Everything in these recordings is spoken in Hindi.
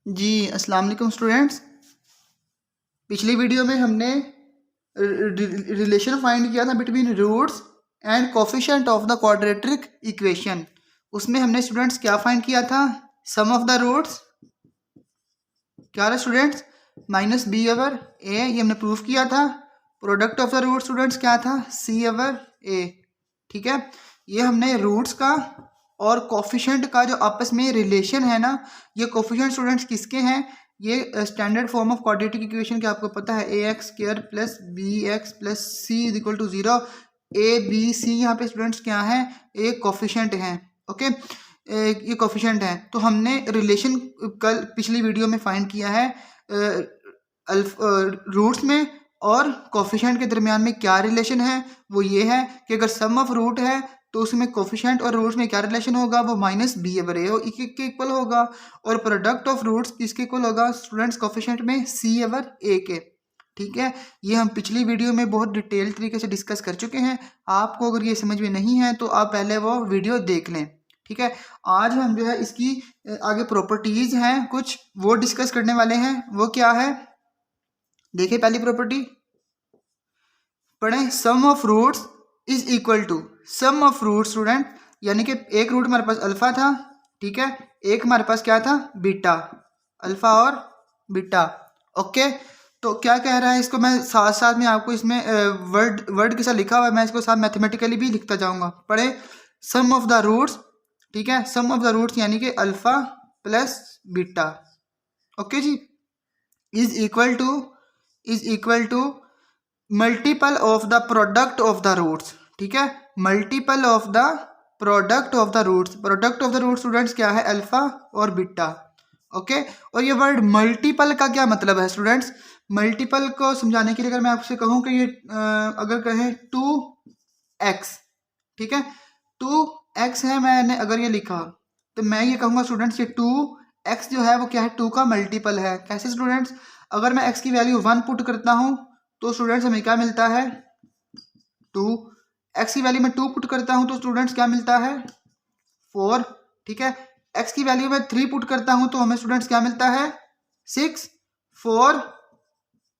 जी अस्सलाम वालेकुम स्टूडेंट्स। पिछली वीडियो में हमने रिलेशन फाइंड किया था between roots and coefficient of the quadratic equation. उसमें हमने स्टूडेंट्स क्या फाइंड किया था? सम ऑफ द रूट्स क्या रहा students? Minus B over A, ये हमने प्रूफ किया था। Product of the root students क्या था? C over A. ठीक है, ये हमने रूट्स का और कोफिशिएंट का जो आपस में रिलेशन है ना, ये कोफिशिएंट स्टूडेंट्स किसके हैं? ये standard form of quadratic equation के आपको पता है, A X square plus B X plus C is equal to 0। A B C यहाँ पे स्टूडेंट्स क्या है? एक कोफिशिएंट हैं। ओके, ये कोफिशिएंट हैं। तो हमने रिलेशन कल पिछली वीडियो में फाइंड किया है रूट्स में और कोफिशिएंट के दरमियान में क्या रिलेशन है। वो ये है कि अगर सम ऑफ रूट है तो उसमें कोफिशिएंट और रूट्स में क्या रिलेशन होगा? वो माइनस बी ओवर ए के इक्वल होगा। और प्रोडक्ट ऑफ रूट्स किसके इक्वल होगा स्टूडेंट्स? कोफिशिएंट में सी ओवर ए के। ठीक है, ये हम पिछली वीडियो में बहुत डिटेल तरीके से डिस्कस कर चुके हैं। आपको अगर ये समझ में नहीं है तो आप पहले वो वीडियो देख लें। ठीक है, आज हम जो है इसकी आगे प्रॉपर्टीज हैं कुछ वो डिस्कस करने वाले हैं। वो क्या है देखिए, पहली प्रॉपर्टी पढ़ें, sum of roots is equal to sum of root student, यानी कि एक रूट हमारे पास अल्फा था, ठीक है, एक हमारे पास क्या था? बीटा, अल्फा और बीटा। ओके, तो क्या कह रहा है इसको मैं साथ साथ में आपको इसमें वर्ड के साथ लिखा हुआ है, मैं इसको साथ मैथमेटिकली भी लिखता जाऊंगा। पढ़े, सम ऑफ द रूट्स, ठीक है, सम ऑफ द रूट्स यानी कि अल्फा प्लस बीटा, ओके जी, is equal to multiple of the product of the roots. ठीक है, multiple of the product of the roots. Product of the root students क्या है? अल्फा और बीटा। ओके, और ये वर्ड मल्टीपल का क्या मतलब है स्टूडेंट्स? मल्टीपल को समझाने के लिए अगर मैं आपसे कहूं कि ये अगर कहें 2x, ठीक है, 2x है, मैंने अगर ये लिखा तो मैं ये कहूंगा स्टूडेंट्स ये 2x जो है वो क्या है? 2 का मल्टीपल है। कैसे स्टूडेंट्स? अगर मैं x की वैल्यू 1 पुट करता हूं तो स्टूडेंट्स हमें क्या मिलता है? 2। x की वैल्यू में 2 पुट करता हूं तो स्टूडेंट्स क्या मिलता है? 4। ठीक है, x की वैल्यू में 3 पुट करता हूं तो हमें स्टूडेंट्स क्या मिलता है? 6। 4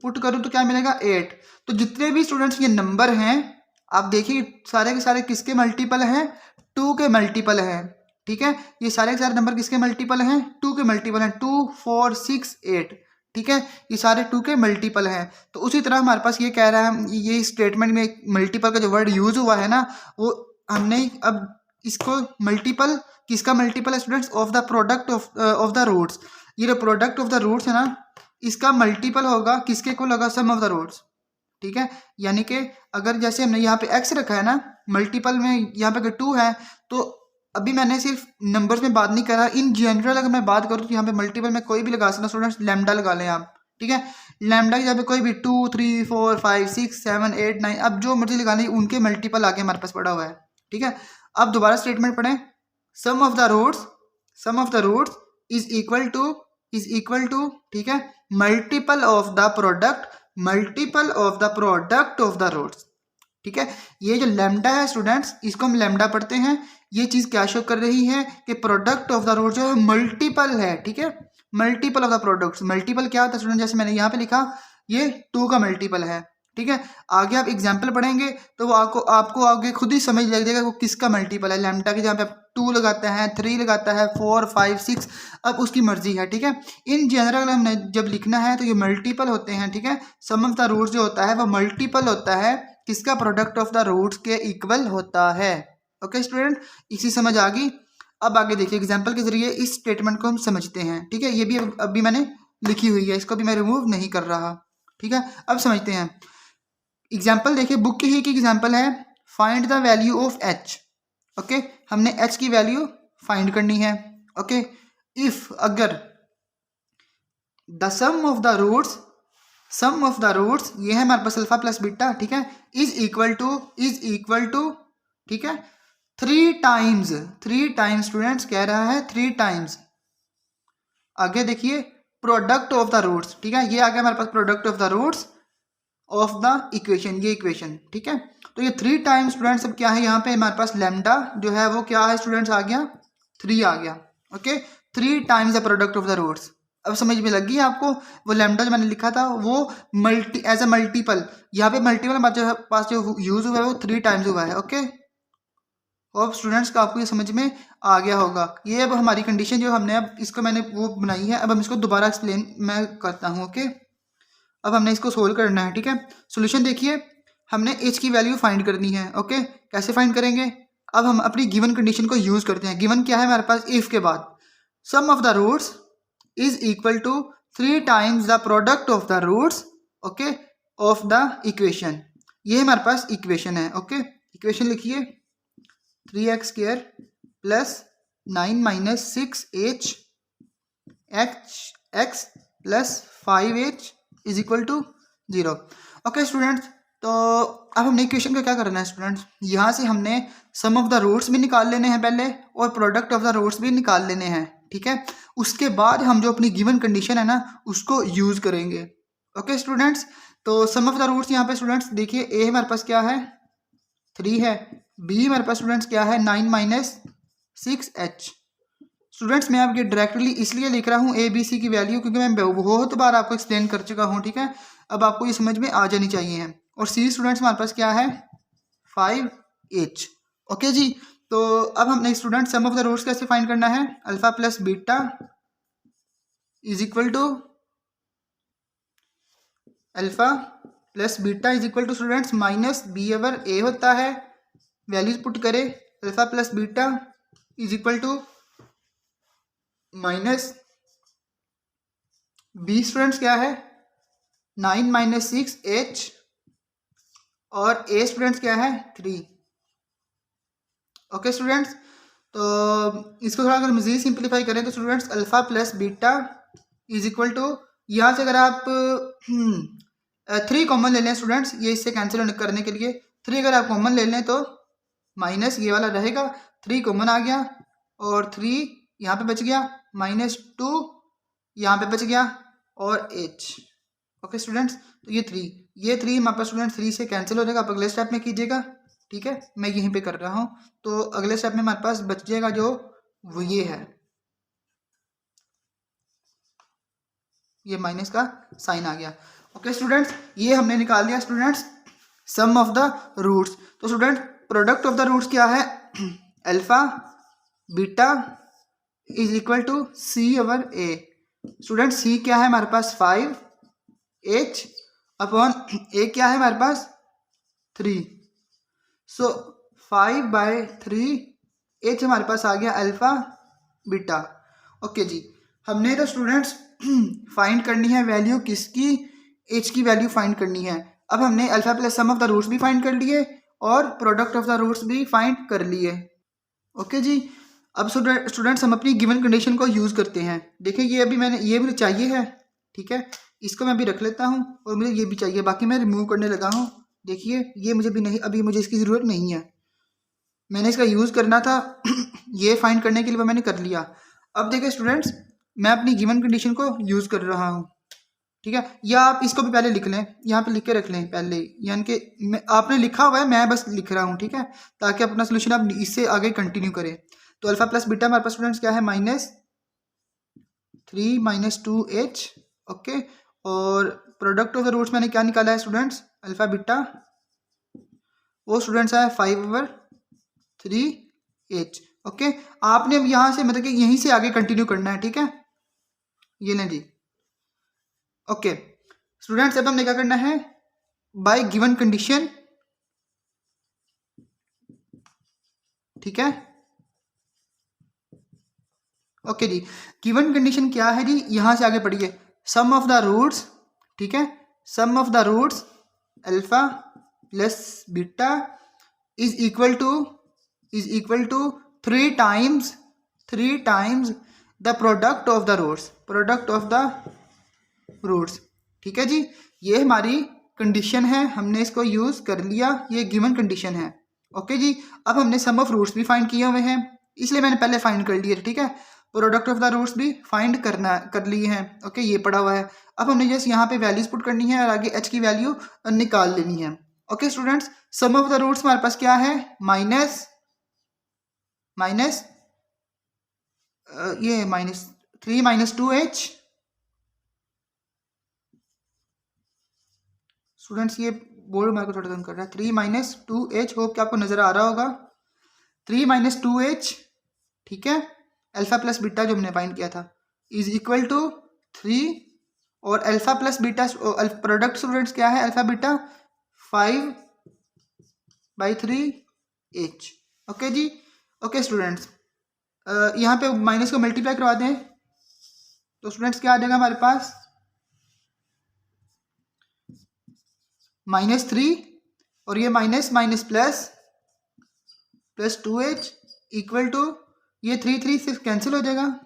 पुट करूं तो क्या मिलेगा? 8। तो जितने भी स्टूडेंट्स ये नंबर हैं आप देखिए सारे के सारे किसके मल्टीपल हैं? 2 के मल्टीपल हैं। ठीक है, ये सारे के सारे नंबर किसके मल्टीपल हैं? 2 के मल्टीपल हैं। 2 4 6 8, ठीक है, ये सारे 2 के मल्टीपल हैं। तो उसी तरह हमारे पास ये कह रहा है, ये स्टेटमेंट में मल्टीपल का जो वर्ड यूज हुआ है ना, वो हमने अब इसको मल्टीपल किसका मल्टीपल है students? Of the product of the roots. ये जो प्रोडक्ट ऑफ द रूट्स है ना, इसका मल्टीपल होगा किसके इक्वल होगा? सम ऑफ द रूट्स। ठीक है, यानी कि अगर जैसे हमने यहाँ पे x रखा है ना, मल्टीपल में यहाँ पे अगर 2 है तो अभी मैंने सिर्फ नंबर्स में बात नहीं करा, इन जनरल अगर मैं बात करूँ तो यहाँ पे मल्टीपल में कोई भी लगा सकता स्टूडेंट्स, लैम्डा लगा लें आप। ठीक है, लैम्डा की जगह पे कोई भी 2 3 4 5 6 7 8 9 अब जो मर्जी लगा लें, उनके मल्टीपल आगे हमारे पास पड़ा हुआ है। ठीक है, अब दोबारा स्टेटमेंट पढ़ें, sum of the roots is equal to ठीक है, multiple of the product of the roots. ठीक है, ये जो लैम्डा है स्टूडेंट्स, इसको हम लैम्डा पढ़ते हैं। ये चीज क्या शो कर रही है कि प्रोडक्ट ऑफ द रूट जो है मल्टीपल है। ठीक है, multiple of the products. Multiple क्या होता है स्टूडेंट? जैसे मैंने यहाँ पे लिखा, ये 2 का मल्टीपल है। ठीक है, आगे आप एग्जाम्पल पढ़ेंगे तो वो आपको आगे खुद ही समझ लग जाएगा वो किसका मल्टीपल है। लैम्डा की जहाँ पे 2 लगाता है, 3 लगाता है, 4 5 6, अब उसकी मर्जी है। ठीक है, इन जनरल हमने जब लिखना है तो ये मल्टीपल होते हैं। ठीक है, सम ऑफ द रूट्स जो होता है वो मल्टीपल होता है किसका? प्रोडक्ट ऑफ द रूट्स के इक्वल होता है। ओके स्टूडेंट, इसी समझ आ गई। अब आगे देखिए, एग्जाम्पल के जरिए इस स्टेटमेंट को हम समझते हैं। ठीक है, ये भी अभी मैंने लिखी हुई है, इसको भी मैं रिमूव नहीं कर रहा। ठीक है, अब समझते हैं। एग्जाम्पल देखिए, बुक की ही एग्जाम्पल है, find the value of H. Okay, हमने एच की वैल्यू फाइंड करनी है। ओके, इफ अगर the sum of the roots ये है हमारे पास अल्फा प्लस बीटा, ठीक है, इज इक्वल टू ठीक है 3 टाइम्स स्टूडेंट्स कह रहा है 3 टाइम्स। आगे देखिए, प्रोडक्ट ऑफ द रूट्स, ठीक है, ये आ गया हमारे पास product of the roots of the equation, ये इक्वेशन। ठीक है, तो ये 3 टाइम्स स्टूडेंट्स अब क्या है, यहाँ पे हमारे पास लैम्डा जो है वो क्या है स्टूडेंट्स? आ गया 3 आ गया। Okay, 3 times the product of the roots. अब समझ में लग गई आपको? वो लैम्डा जो मैंने लिखा था वो एज अ मल्टीपल, यहाँ पे मल्टीपल जो पास जो यूज हुआ है वो 3 टाइम्स हुआ है। ओके, और स्टूडेंट्स का आपको ये समझ में आ गया होगा। ये अब हमारी कंडीशन जो हमने अब इसको मैंने वो बनाई है, अब हम इसको दोबारा एक्सप्लेन मैं करता हूँ। ओके, अब हमने इसको सोल्व करना है। ठीक है, सोल्यूशन देखिए, हमने एच की वैल्यू फाइंड करनी है। ओके, कैसे फाइंड करेंगे? अब हम अपनी गिवन कंडीशन को यूज करते हैं। गिवन क्या है हमारे पास? इफ के बाद sum of the roots is equal to 3 times the product of the roots, okay, of the equation. ये हमारे पास इक्वेशन है। ओके, इक्वेशन लिखिए, 3x² plus 9 - 6h x plus 5h is equal to 0। Okay students, तो अब हमने इक्वेशन का क्या करना है स्टूडेंट्स? यहाँ से हमने सम ऑफ द रूट्स भी निकाल लेने हैं पहले, और प्रोडक्ट ऑफ द रूट्स भी निकाल लेने हैं। ठीक है, उसके बाद हम जो अपनी गिवन कंडीशन है ना उसको यूज करेंगे। ओके स्टूडेंट्स, तो सम ऑफ द रूट्स यहाँ पे स्टूडेंट्स देखिए, ए हमारे पास क्या है? 3 है। बी हमारे पास स्टूडेंट्स क्या है? 9 - 6h। स्टूडेंट्स मैं आपके डायरेक्टली इसलिए लिख रहा हूँ ए बी सी की वैल्यू, क्योंकि मैं बहुत बार आपको एक्सप्लेन कर चुका हूँ। ठीक है, अब आपको ये समझ में आ जानी चाहिए है। और सी स्टूडेंट्स हमारे पास क्या है? 5h। ओके जी, तो अब हमने student sum of the roots कैसे फाइंड करना है? Alpha plus beta is equal to alpha plus beta is equal to students minus B over A होता है। वैल्यूज पुट करें, alpha plus beta is equal to minus B students क्या है? 9 - 6h, और ए स्टूडेंट्स क्या है? 3। ओके स्टूडेंट्स, तो इसको थोड़ा अगर मज़ीद सिंप्लीफाई करें तो students alpha plus beta is equal to, यहाँ से अगर आप 3 कॉमन ले लें स्टूडेंट्स, ये इससे कैंसिल करने के लिए 3 अगर आप कॉमन ले लें तो माइनस ये वाला रहेगा, 3 कॉमन आ गया, और 3 यहाँ पे बच गया, -2 यहाँ पे बच गया, और h। ओके स्टूडेंट्स, तो ये 3 हमारे पास स्टूडेंट 3 से कैंसिल हो जाएगा। आप अगले स्टेप में कीजिएगा। ठीक है, मैं यहीं पे कर रहा हूँ, तो अगले स्टेप में हमारे पास बच जाएगा जो वो ये है, ये माइनस का साइन आ गया। ओके स्टूडेंट्स, ये हमने निकाल दिया students sum of the roots. तो student product of the roots क्या है? Alpha beta is equal to C over A. Student C क्या है हमारे पास? 5h अपॉन ए क्या है हमारे पास? 3। सो 5/3h हमारे पास आ गया अल्फा बीटा। ओके जी, हमने तो स्टूडेंट्स फाइंड करनी है वैल्यू किसकी? h की वैल्यू फाइंड करनी है। अब हमने alpha plus sum of the roots भी फाइंड कर लिए और प्रोडक्ट ऑफ द रूट्स भी फाइंड कर लिए। ओके जी, अब स्टूडेंट्स हम अपनी गिवन कंडीशन को यूज़ करते हैं। देखिए ये अभी मैंने, ये मुझे चाहिए है। ठीक है, इसको मैं अभी रख लेता हूँ, और मुझे ये भी चाहिए, बाकी मैं रिमूव करने लगा हूँ। देखिए ये मुझे भी नहीं, अभी मुझे इसकी ज़रूरत नहीं है, मैंने इसका यूज़ करना था ये फाइंड करने के लिए मैंने कर लिया। अब देखिए स्टूडेंट्स, मैं अपनी गिवन कंडीशन को यूज़ कर रहा हूँ। ठीक है, या आप इसको भी पहले लिख लें, यहाँ पे लिख के रख लें पहले, यानी कि आपने लिखा हुआ है, मैं बस लिख रहा हूँ। ठीक है, ताकि अपना सोल्यूशन आप इससे आगे कंटिन्यू करें। तो अल्फा प्लस बीटा हमारे पास स्टूडेंट्स क्या है? -3 - 2h। ओके, और प्रोडक्ट ऑफ द रूट्स मैंने क्या निकाला है स्टूडेंट्स? अल्फा बीटा, वो स्टूडेंट्स है 5/3h। ओके, आपने अब यहाँ से मतलब कि यहीं से आगे कंटिन्यू करना है। ठीक है, ये लें जी। ओके स्टूडेंट्स, अब हमने क्या करना है? बाय गिवन कंडीशन, ठीक है। ओके जी, गिवन कंडीशन क्या है जी? यहां से आगे पढ़िए, सम ऑफ द रूट्स, ठीक है, sum of the roots alpha plus beta is equal to 3 times the product of the roots. ठीक है जी, ये हमारी कंडीशन है, हमने इसको यूज कर लिया, ये गिवन कंडीशन है। ओके जी, अब हमने सम ऑफ रूट्स भी फाइंड किए हुए हैं, इसलिए मैंने पहले फाइंड कर लिए। ठीक है, प्रोडक्ट ऑफ द रूट्स भी फाइंड कर लिए हैं। ओके, ये पड़ा हुआ है। अब हमने जस्ट यहाँ पे वैल्यूज पुट करनी है और आगे एच की वैल्यू निकाल लेनी है। Okay students, sum of the roots हमारे पास क्या है? माइनस ये -3 - 2h स्टूडेंट्स ये बोर्ड हमारे को थोड़ा कम कर रहा है। 3 माइनस 2h, होप कि आपको नज़र आ रहा होगा। 3 माइनस 2h, ठीक है, अल्फ़ा प्लस बीटा जो हमने फाइंड किया था, इज इक्वल टू 3, और alpha plus beta product students क्या है, अल्फ़ा बीटा 5/3h। ओके जी। ओके स्टूडेंट्स, यहाँ पे माइनस को मल्टीप्लाई करवा दें तो स्टूडेंट्स क्या आ जाएगा हमारे पास, -3, और ये minus minus plus 2h equal to, ये 3 से कैंसिल हो जाएगा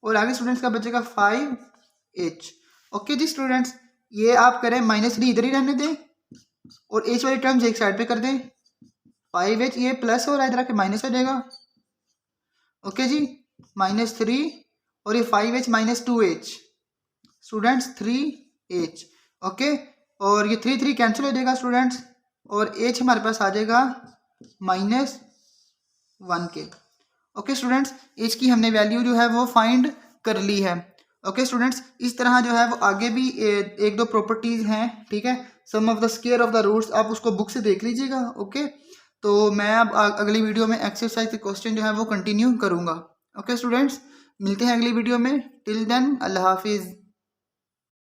और आगे स्टूडेंट्स का बचेगा 5h। ओके जी स्टूडेंट्स, ये आप करें -3 इधर ही रहने दें और h वाली टर्म्स एक साइड पे कर दें। 5h ये प्लस हो रहा है, इधर आके माइनस हो जाएगा। ओके जी, -3 और ये 5h minus 2h, students 3h। Okay, और ये 3 कैंसिल हो जाएगा स्टूडेंट्स, और h हमारे पास आ जाएगा -1 के। ओके स्टूडेंट्स, h की हमने वैल्यू जो है वो फाइंड कर ली है। ओके स्टूडेंट्स, इस तरह जो है वो आगे भी एक दो प्रॉपर्टीज हैं, ठीक है, sum of the square of the roots, आप उसको बुक से देख लीजिएगा। ओके, तो मैं अब अगली वीडियो में एक्सरसाइज के क्वेश्चन जो है वो कंटिन्यू करूँगा। ओके स्टूडेंट्स, मिलते हैं अगली वीडियो में। टिल देन, अल्लाह हाफिज़।